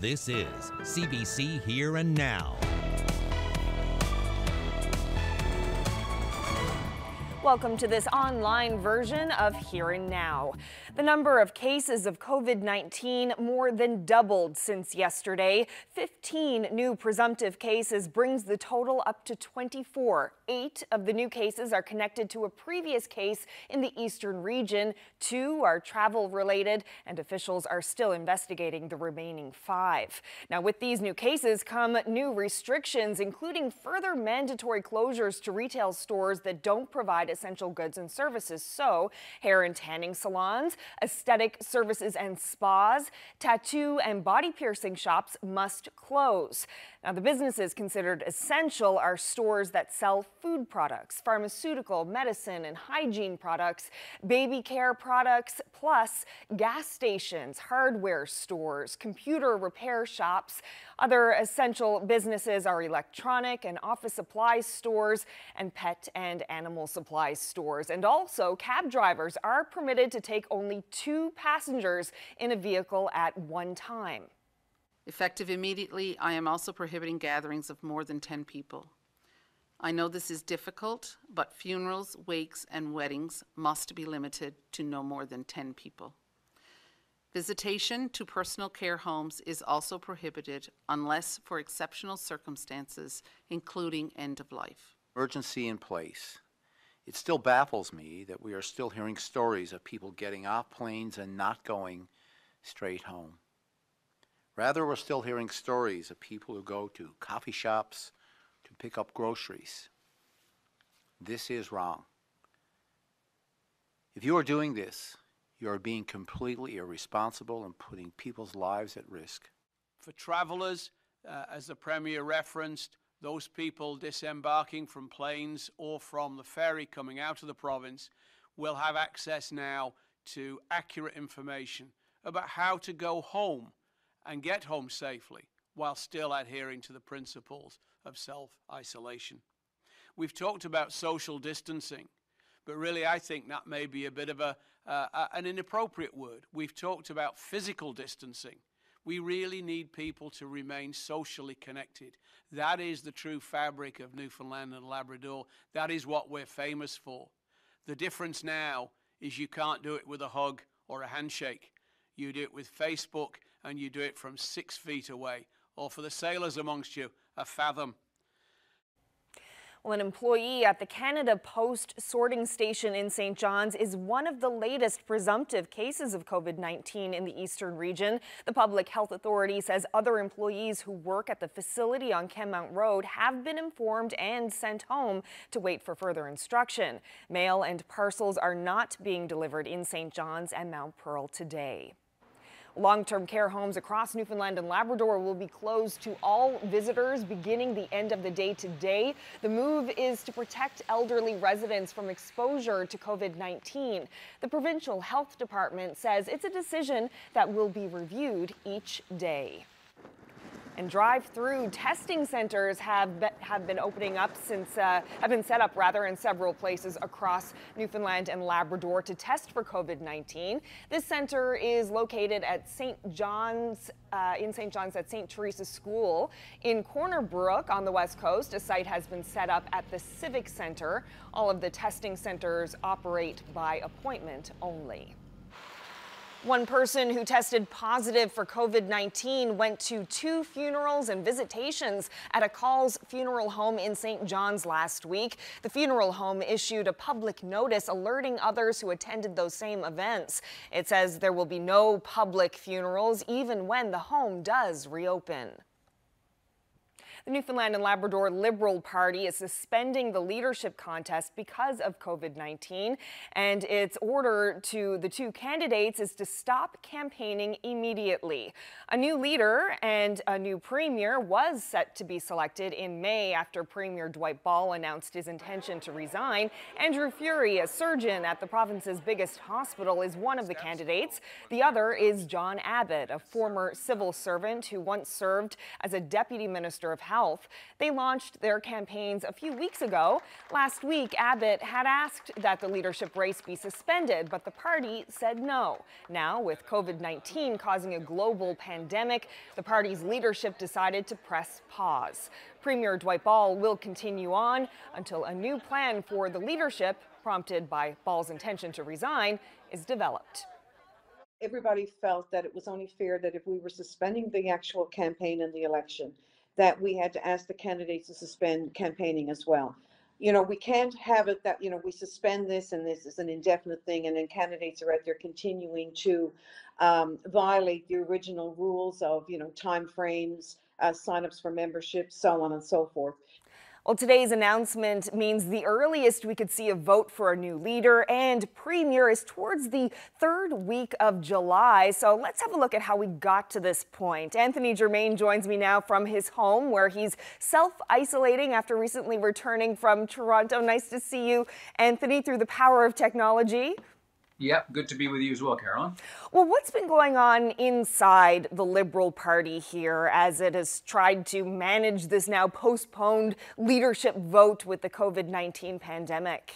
This is CBC Here and Now. Welcome to this online version of Here and Now. The number of cases of COVID-19 more than doubled since yesterday. 15 new presumptive cases brings the total up to 24. 8 of the new cases are connected to a previous case in the eastern region. 2 are travel-related, and officials are still investigating the remaining 5. Now, with these new cases come new restrictions, including further mandatory closures to retail stores that don't provide essential goods and services. So, hair and tanning salons, aesthetic services and spas, tattoo and body piercing shops must close. Now, the businesses considered essential are stores that sell food products, pharmaceutical, medicine and hygiene products, baby care products, plus gas stations, hardware stores, computer repair shops. Other essential businesses are electronic and office supply stores and pet and animal supply stores. And also, cab drivers are permitted to take only 2 passengers in a vehicle at one time. Effective immediately, I am also prohibiting gatherings of more than 10 people. I know this is difficult, but funerals, wakes, and weddings must be limited to no more than 10 people. Visitation to personal care homes is also prohibited unless for exceptional circumstances, including end of life. Urgency in place. It still baffles me that we are still hearing stories of people getting off planes and not going straight home. Rather, we're still hearing stories of people who go to coffee shops to pick up groceries. This is wrong. If you are doing this, you are being completely irresponsible and putting people's lives at risk. For travellers, as the Premier referenced, those people disembarking from planes or from the ferry coming out of the province will have access now to accurate information about how to go home and get home safely while still adhering to the principles of self-isolation. We've talked about social distancing, but really I think that may be a bit of an inappropriate word. We've talked about physical distancing. We really need people to remain socially connected. That is the true fabric of Newfoundland and Labrador. That is what we're famous for. The difference now is you can't do it with a hug or a handshake. You do it with Facebook, and you do it from 6 feet away, or for the sailors amongst you, a fathom. Well, an employee at the Canada Post sorting station in St. John's is one of the latest presumptive cases of COVID-19 in the eastern region. The Public Health Authority says other employees who work at the facility on Kenmount Road have been informed and sent home to wait for further instruction. Mail and parcels are not being delivered in St. John's and Mount Pearl today. Long-term care homes across Newfoundland and Labrador will be closed to all visitors beginning the end of the day today. The move is to protect elderly residents from exposure to COVID-19. The Provincial Health Department says it's a decision that will be reviewed each day. And drive-through testing centers have been opening up have been set up in several places across Newfoundland and Labrador to test for COVID-19. This center is located at St. John's at St. Teresa's School. In Corner Brook on the west coast, a site has been set up at the Civic Center. All of the testing centers operate by appointment only. One person who tested positive for COVID-19 went to 2 funerals and visitations at a Calls funeral home in St. John's last week. The funeral home issued a public notice alerting others who attended those same events. It says there will be no public funerals even when the home does reopen. The Newfoundland and Labrador Liberal Party is suspending the leadership contest because of COVID-19, and its order to the 2 candidates is to stop campaigning immediately. A new leader and a new premier was set to be selected in May after Premier Dwight Ball announced his intention to resign. Andrew Fury, a surgeon at the province's biggest hospital, is one of the candidates. The other is John Abbott, a former civil servant who once served as a deputy minister of health. They launched their campaigns a few weeks ago. Last week, Abbott had asked that the leadership race be suspended, but the party said no. Now, with COVID-19 causing a global pandemic, the party's leadership decided to press pause. Premier Dwight Ball will continue on until a new plan for the leadership, prompted by Ball's intention to resign, is developed. Everybody felt that it was only fair that if we were suspending the actual campaign in the election, that we had to ask the candidates to suspend campaigning as well. You know, we can't have it that, you know, we suspend this and this is an indefinite thing, and then candidates are out there continuing to violate the original rules of, you know, time frames, signups for membership, so on and so forth. Well, today's announcement means the earliest we could see a vote for a new leader and premier is towards the third week of July. So let's have a look at how we got to this point. Anthony Germain joins me now from his home, where he's self-isolating after recently returning from Toronto. Nice to see you, Anthony, through the power of technology. Yep, good to be with you as well, Carolyn. Well, what's been going on inside the Liberal Party here as it has tried to manage this now postponed leadership vote with the COVID-19 pandemic?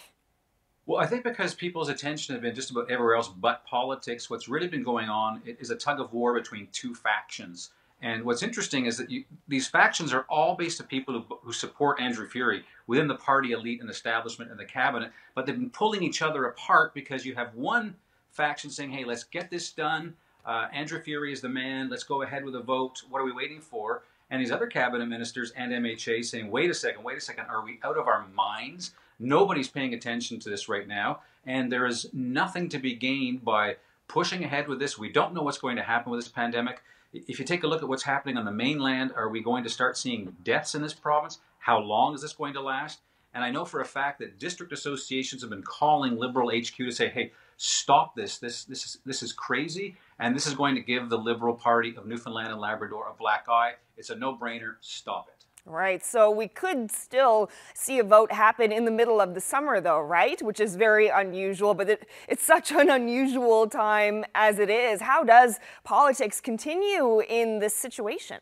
Well, I think because people's attention have been just about everywhere else but politics, what's really been going on is a tug of war between two factions. And what's interesting is that these factions are all based on people who support Andrew Furey within the party elite and establishment and the cabinet, but they've been pulling each other apart because you have one faction saying, hey, let's get this done. Andrew Furey is the man. Let's go ahead with a vote. What are we waiting for? And these other cabinet ministers and MHA saying, wait a second, are we out of our minds? Nobody's paying attention to this right now, and there is nothing to be gained by pushing ahead with this. We don't know what's going to happen with this pandemic. If you take a look at what's happening on the mainland, are we going to start seeing deaths in this province? How long is this going to last? And I know for a fact that district associations have been calling Liberal HQ to say, hey, stop this. This is crazy, and this is going to give the Liberal Party of Newfoundland and Labrador a black eye. It's a no-brainer. Stop it. Right, so we could still see a vote happen in the middle of the summer though, right? Which is very unusual, but it's such an unusual time as it is. How does politics continue in this situation?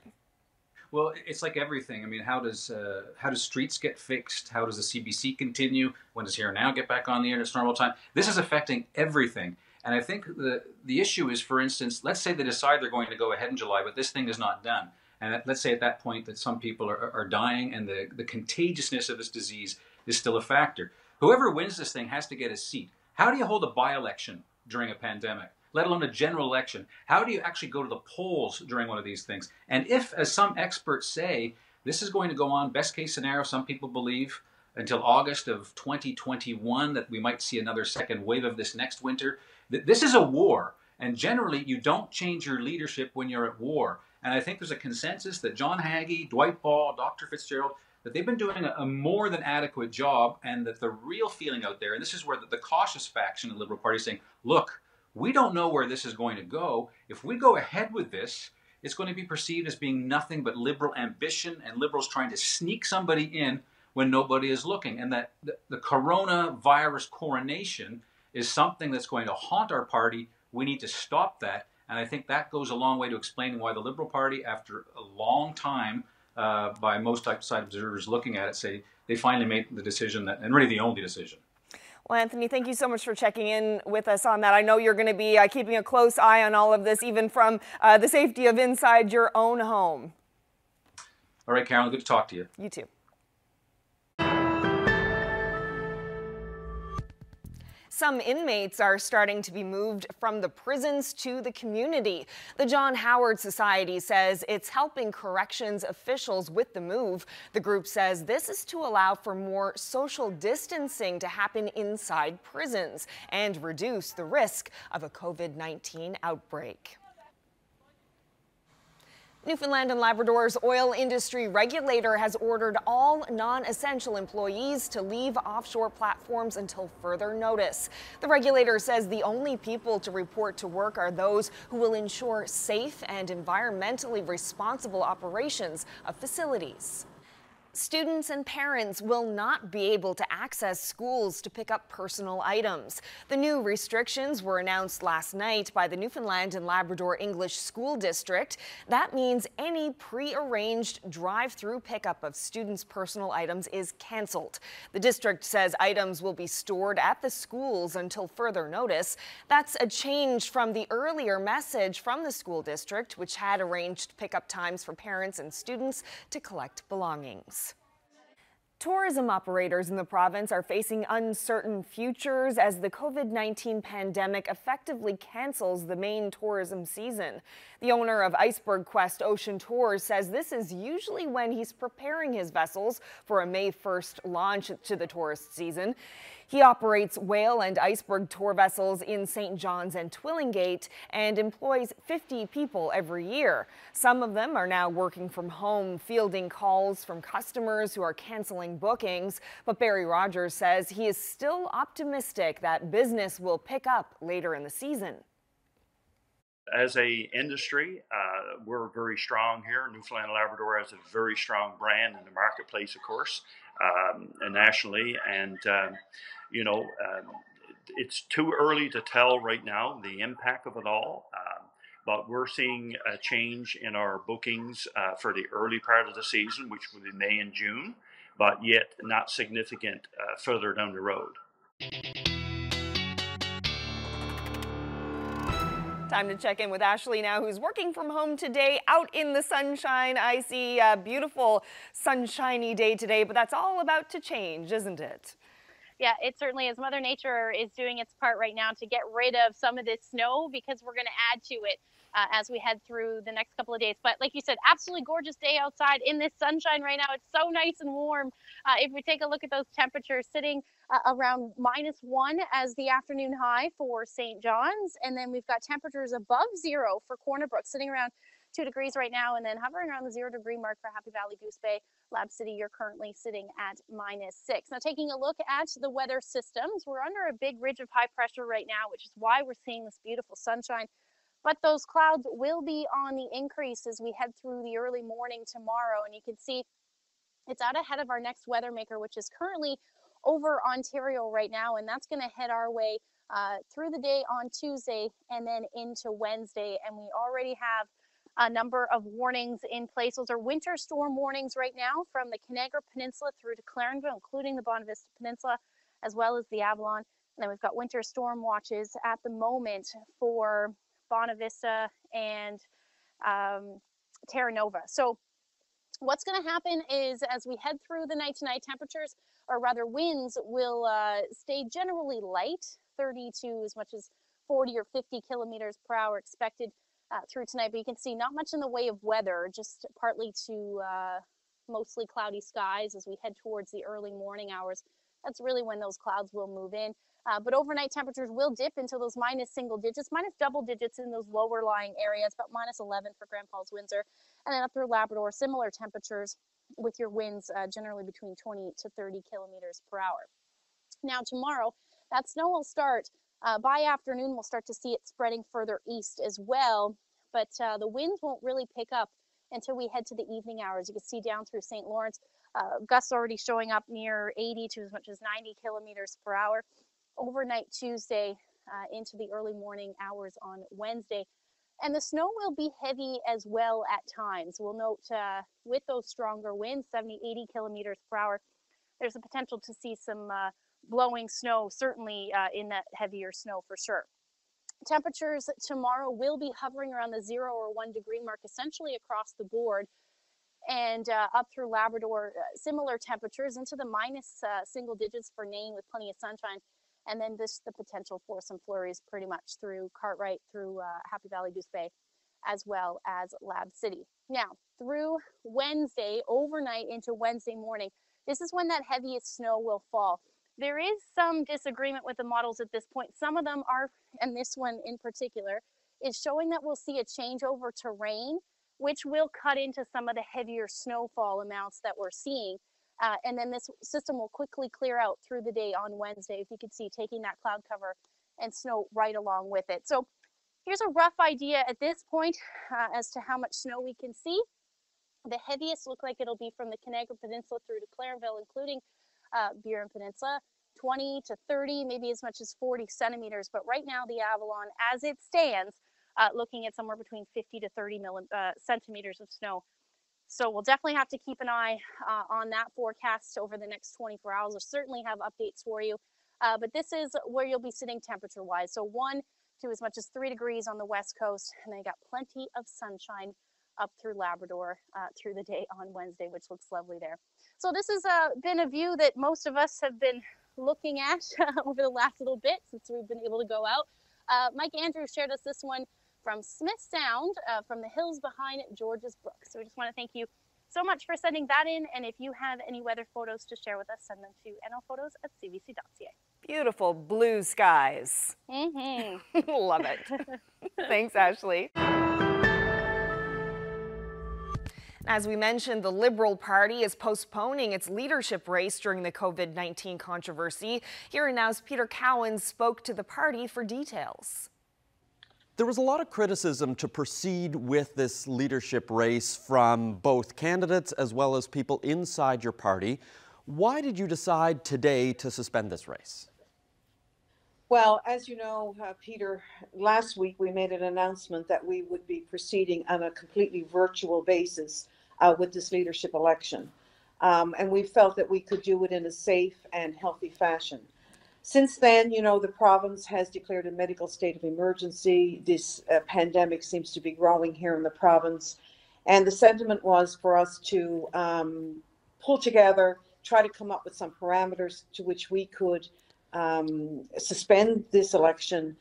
Well, it's like everything. I mean, how does streets get fixed? How does the CBC continue? When does Here and Now get back on the air in its normal time? This is affecting everything. And I think the issue is, for instance, let's say they decide they're going to go ahead in July, but this thing is not done. And let's say at that point that some people are dying and the contagiousness of this disease is still a factor. Whoever wins this thing has to get a seat. How do you hold a by-election during a pandemic, let alone a general election? How do you actually go to the polls during one of these things? And if, as some experts say, this is going to go on, best case scenario, some people believe, until August of 2021, that we might see another second wave of this next winter. This is a war. And generally, you don't change your leadership when you're at war. And I think there's a consensus that John Hagee, Dwight Ball, Dr. Fitzgerald, that they've been doing a more than adequate job, and that the real feeling out there, and this is where the cautious faction of the Liberal Party is saying, look, we don't know where this is going to go. If we go ahead with this, it's going to be perceived as being nothing but Liberal ambition and Liberals trying to sneak somebody in when nobody is looking. And that the coronavirus coronation is something that's going to haunt our party. We need to stop that. And I think that goes a long way to explaining why the Liberal Party, after a long time, by most outside observers looking at it, say they finally made the decision, that, and really the only decision. Well, Anthony, thank you so much for checking in with us on that. I know you're going to be keeping a close eye on all of this, even from the safety of inside your own home. All right, Carolyn, good to talk to you. You too. Some inmates are starting to be moved from the prisons to the community. The John Howard Society says it's helping corrections officials with the move. The group says this is to allow for more social distancing to happen inside prisons and reduce the risk of a COVID-19 outbreak. Newfoundland and Labrador's oil industry regulator has ordered all non-essential employees to leave offshore platforms until further notice. The regulator says the only people to report to work are those who will ensure safe and environmentally responsible operations of facilities. Students and parents will not be able to access schools to pick up personal items. The new restrictions were announced last night by the Newfoundland and Labrador English School District. That means any pre-arranged drive-through pickup of students' personal items is cancelled. The district says items will be stored at the schools until further notice. That's a change from the earlier message from the school district, which had arranged pickup times for parents and students to collect belongings. Tourism operators in the province are facing uncertain futures as the COVID-19 pandemic effectively cancels the main tourism season. The owner of Iceberg Quest Ocean Tours says this is usually when he's preparing his vessels for a May 1st launch to the tourist season. He operates whale and iceberg tour vessels in St. John's and Twillingate and employs 50 people every year. Some of them are now working from home, fielding calls from customers who are canceling bookings. But Barry Rogers says he is still optimistic that business will pick up later in the season. As a industry, we're very strong here. Newfoundland and Labrador has a very strong brand in the marketplace, of course, nationally. And, it's too early to tell right now the impact of it all. But we're seeing a change in our bookings for the early part of the season, which will be May and June, but yet not significant further down the road. Time to check in with Ashley now, who's working from home today out in the sunshine. I see a beautiful sunshiny day today, but that's all about to change, isn't it? Yeah, it certainly is. Mother Nature is doing its part right now to get rid of some of this snow because we're going to add to it as we head through the next couple of days. But like you said, absolutely gorgeous day outside in this sunshine right now. It's so nice and warm. If we take a look at those temperatures, sitting around -1 as the afternoon high for St. John's. And then we've got temperatures above 0 for Corner Brook, sitting around 2 degrees right now, and then hovering around the 0-degree mark for Happy Valley, Goose Bay. Lab City, you're currently sitting at -6. Now, taking a look at the weather systems, we're under a big ridge of high pressure right now, which is why we're seeing this beautiful sunshine. But those clouds will be on the increase as we head through the early morning tomorrow. And you can see it's out ahead of our next weather maker, which is currently over Ontario right now. And that's going to head our way through the day on Tuesday and then into Wednesday. And we already have a number of warnings in place. Those are winter storm warnings right now from the Canagra Peninsula through to Clarenville, including the Bonavista Peninsula, as well as the Avalon. And then we've got winter storm watches at the moment for Bonavista and Terra Nova. So what's going to happen is as we head through the night tonight, temperatures, or rather winds, will stay generally light, 30 to as much as 40 or 50 kilometers per hour expected through tonight. But you can see not much in the way of weather, just partly to mostly cloudy skies as we head towards the early morning hours. That's really when those clouds will move in. But overnight temperatures will dip into those minus single digits, minus double digits in those lower lying areas, about -11 for Grand Falls, Windsor. And then up through Labrador, similar temperatures with your winds generally between 20 to 30 kilometers per hour. Now tomorrow, that snow will start by afternoon. We'll start to see it spreading further east as well. But the winds won't really pick up until we head to the evening hours. You can see down through St. Lawrence, gusts already showing up near 80 to as much as 90 kilometers per hour. Overnight Tuesday into the early morning hours on Wednesday. And the snow will be heavy as well at times. We'll note with those stronger winds, 70, 80 kilometers per hour, there's a potential to see some blowing snow, certainly in that heavier snow for sure. Temperatures tomorrow will be hovering around the 0 or 1 degree mark, essentially across the board. And up through Labrador, similar temperatures into the minus single digits for Nain with plenty of sunshine. And then the potential for some flurries pretty much through Cartwright, through Happy Valley, Goose Bay, as well as Lab City. Now, through Wednesday, overnight into Wednesday morning, this is when that heaviest snow will fall. There is some disagreement with the models at this point. Some of them are, and this one in particular, is showing that we'll see a changeover to rain, which will cut into some of the heavier snowfall amounts that we're seeing. And then this system will quickly clear out through the day on Wednesday, if you could see, taking that cloud cover and snow right along with it. So here's a rough idea at this point as to how much snow we can see. The heaviest look like it'll be from the Canaveral Peninsula through to Clarenville, including Burin Peninsula, 20 to 30, maybe as much as 40 centimeters. But right now, the Avalon, as it stands, looking at somewhere between 50 to 30 centimeters of snow. So we'll definitely have to keep an eye on that forecast over the next 24 hours. We'll certainly have updates for you. But this is where you'll be sitting temperature-wise. So 1 to as much as 3 degrees on the west coast, and then you got plenty of sunshine up through Labrador through the day on Wednesday, which looks lovely there. So this has been a view that most of us have been looking at over the last little bit since we've been able to go out. Mike Andrews shared us this one from Smith Sound, from the hills behind George's Brook. So we just want to thank you so much for sending that in. And if you have any weather photos to share with us, send them to nlphotos@cbc.ca. Beautiful blue skies. Love it. Thanks, Ashley. As we mentioned, the Liberal Party is postponing its leadership race during the COVID-19 controversy. Here and Now's Peter Cowan spoke to the party for details. There was a lot of criticism to proceed with this leadership race from both candidates as well as people inside your party. Why did you decide today to suspend this race? Well, as you know, Peter, last week we made an announcement that we would be proceeding on a completely virtual basis with this leadership election. And we felt that we could do it in a safe and healthy fashion. Since then, you know, the province has declared a medical state of emergency. This pandemic seems to be growing here in the province. And the sentiment was for us to pull together, try to come up with some parameters to which we could suspend this election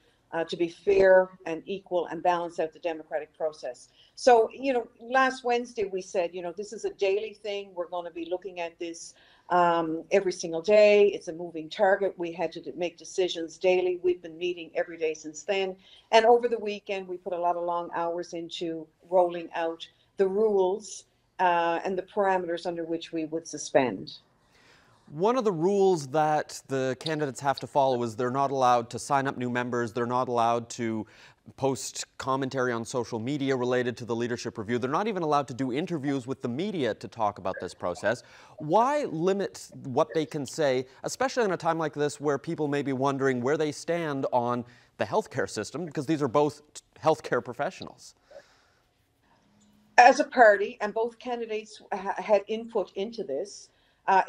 to be fair and equal and balance out the democratic process. So, you know, last Wednesday we said, you know, this is a daily thing. We're going to be looking at this every single day. It's a moving target. We had to make decisions daily. We've been meeting every day since then. And over the weekend, we put a lot of long hours into rolling out the rules and the parameters under which we would suspend. One of the rules that the candidates have to follow is they're not allowed to sign up new members. They're not allowed to post commentary on social media related to the leadership review. They're not even allowed to do interviews with the media to talk about this process. Why limit what they can say, especially in a time like this where people may be wondering where they stand on the healthcare system, because these are both healthcare professionals? As a party, and both candidates had input into this,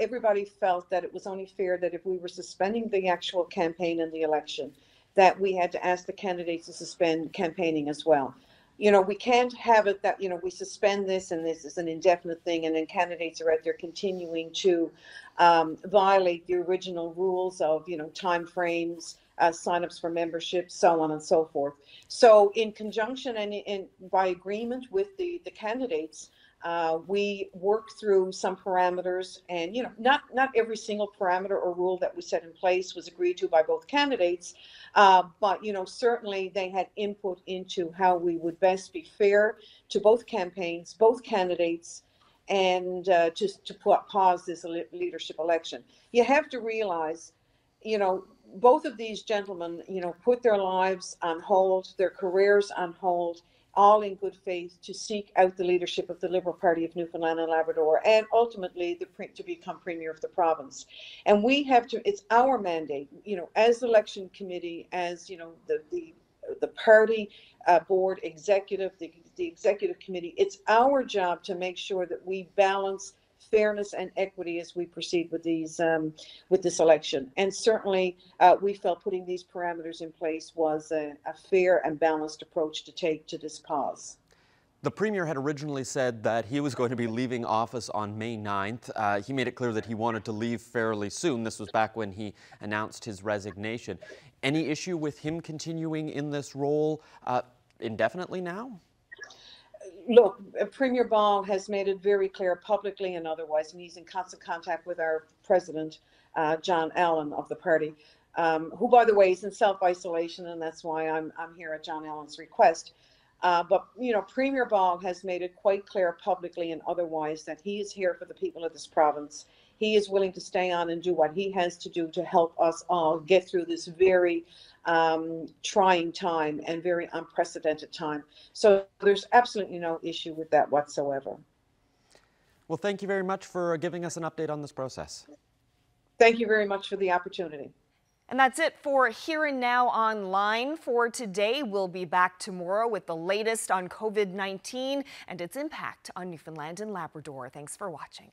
everybody felt that it was only fair that if we were suspending the actual campaign and the election, that we had to ask the candidates to suspend campaigning as well. You know, we can't have it that, you know, we suspend this and this is an indefinite thing, and then candidates are out there continuing to violate the original rules of, you know, time frames, signups for membership, so on and so forth. So in conjunction and by agreement with the candidates, we worked through some parameters, and, you know, not every single parameter or rule that we set in place was agreed to by both candidates, but, you know, certainly they had input into how we would best be fair to both campaigns, both candidates, and just to pause this leadership election. You have to realize, you know, both of these gentlemen, you know, put their lives on hold, their careers on hold, all in good faith to seek out the leadership of the Liberal Party of Newfoundland and Labrador, and ultimately to become Premier of the province. And we have to, it's our mandate, you know, as the election committee, as, you know, the party board executive, the executive committee, it's our job to make sure that we balance fairness and equity as we proceed with these with this election. And certainly we felt putting these parameters in place was a fair and balanced approach to take to this pause. The Premier had originally said that he was going to be leaving office on May 9th. He made it clear that he wanted to leave fairly soon. This was back when he announced his resignation. Any issue with him continuing in this role indefinitely now? Look, Premier Ball has made it very clear publicly and otherwise, and he's in constant contact with our president, John Allen of the party, who, by the way, is in self-isolation, and that's why I'm here at John Allen's request. But, you know, Premier Ball has made it quite clear publicly and otherwise that he is here for the people of this province. He is willing to stay on and do what he has to do to help us all get through this very trying time and very unprecedented time. So there's absolutely no issue with that whatsoever. Well, thank you very much for giving us an update on this process. Thank you very much for the opportunity. And that's it for Here and Now Online for today. We'll be back tomorrow with the latest on COVID-19 and its impact on Newfoundland and Labrador. Thanks for watching.